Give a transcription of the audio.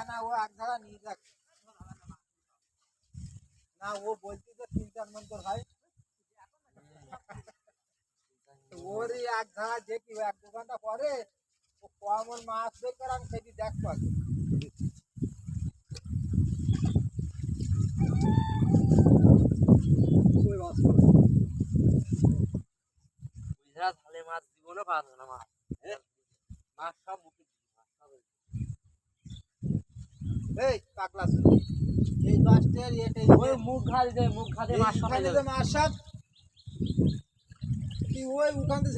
না ও এক ধারা নিয়ে যাক না ও বলছি তো 3-4 মন তোর ভাই ওরই এক ধারা দেখি এক দোকানটা পরে ও কমন মাছ বের করে আমি সেটি দেখবো মাছ জীবনে পাওয়া না মাছ মাছ সব মুখে এই পাগলা এই মাছটার এটাই ওই মুখ খালি দে মুখ খাতে মাছ মাছ সব কি ওই ওখান থেকে